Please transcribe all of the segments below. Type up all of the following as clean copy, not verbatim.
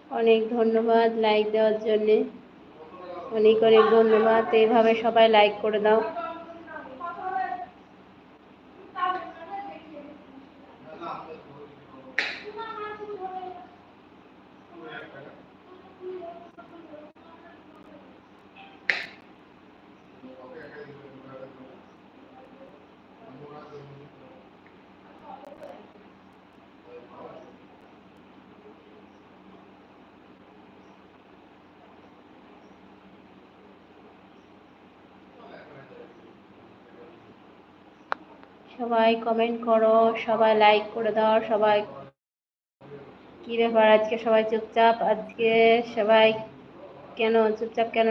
অনেক ধন্যবাদ লাইক দেওয়ার জন্যে, অনেক অনেক ধন্যবাদ। এইভাবে সবাই লাইক করে দাও। সবাই কমেন্ট করো, সবাই লাইক করে দাও। সবাই কি ব্যাপার আজকে সবাই চুপচাপ? আজকে সবাই কেন চুপচাপ কেন?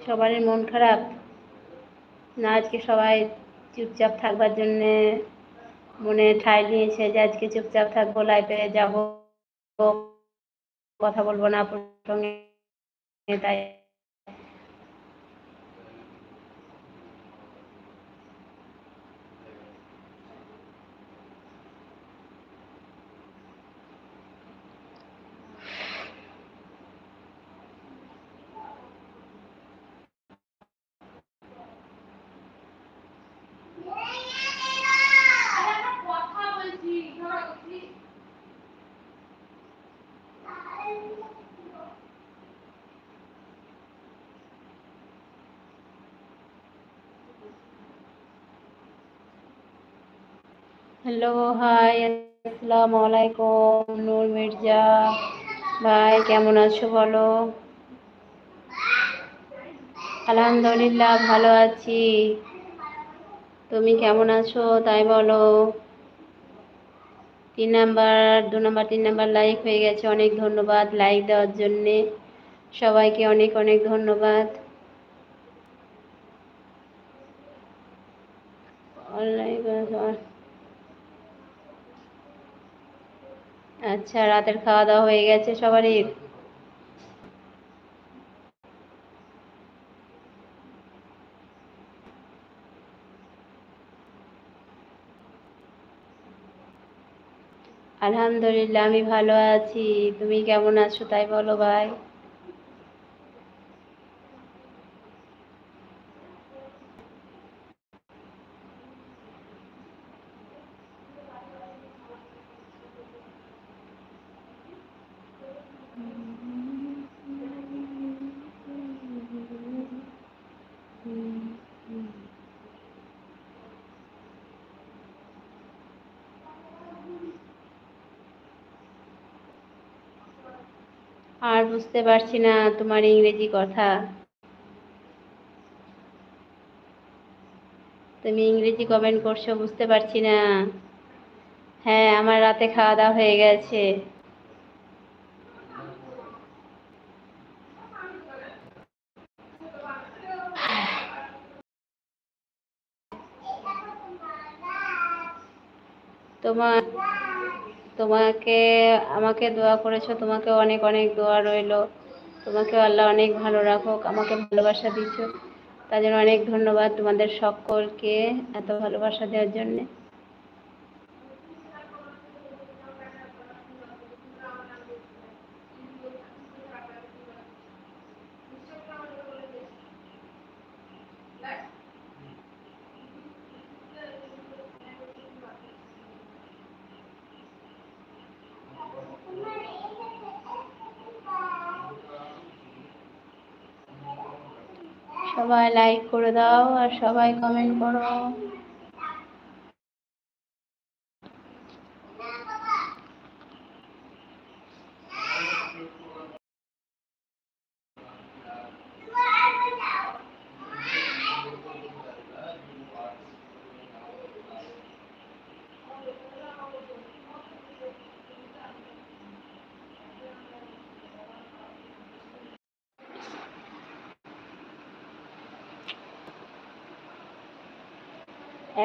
সবারই মন খারাপ না? আজকে সবাই চুপচাপ থাকবার জন্যে মনে ঠাঁই নিয়েছে যে আজকে চুপচাপ থাকবো, লাইফে যাব, কথা বলবো না প্রসঙ্গে, তাই হ্যালো, হাই, আসসালামু আলাইকুম। নূর মির্জা ভাই কেমন আছো বলো? আলহামদুলিল্লাহ ভালো আছি। তুমি কেমন আছো তাই বলো। 2 নাম্বার লাইক হয়ে গেছে। অনেক ধন্যবাদ লাইক দেওয়ার জন্যে, সবাইকে অনেক অনেক ধন্যবাদ। আচ্ছা, রাতের খাওয়া দাওয়া হয়ে গেছে সবারই? আলহামদুলিল্লাহ আমি ভালো আছি। তুমি কেমন আছো তাই বলো ভাই। আর বুঝতে পারছি না তোমার ইংরেজি কথা। তুমি ইংরেজি কমেন্ট করছো, বুঝতে পারছি না। হ্যাঁ, আমার রাতে খাওয়া দাওয়া হয়ে গেছে। তোমার তোমাকে আমাকে দোয়া করেছো, তোমাকে অনেক অনেক দোয়া রইলো। তোমাকে আল্লাহ অনেক ভালো রাখুক, আমাকে ভালোবাসা দিচ্ছ তার জন্য অনেক ধন্যবাদ তোমাদের সকলকে এত ভালোবাসা দেওয়ার জন্য। সবাই লাইক করে দাও আর সবাই কমেন্ট করো।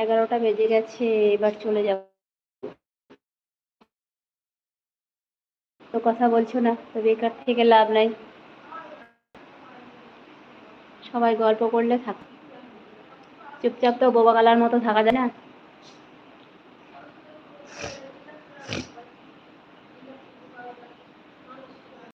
এগারোটা বেজে গেছে, এবার চলে যাব। তো কথা বলছো না তো বেকার থেকে লাভ নাই, সবাই গল্প করলে থাক। চুপচাপ তো বোবা গালার মতো থাকা যায় না।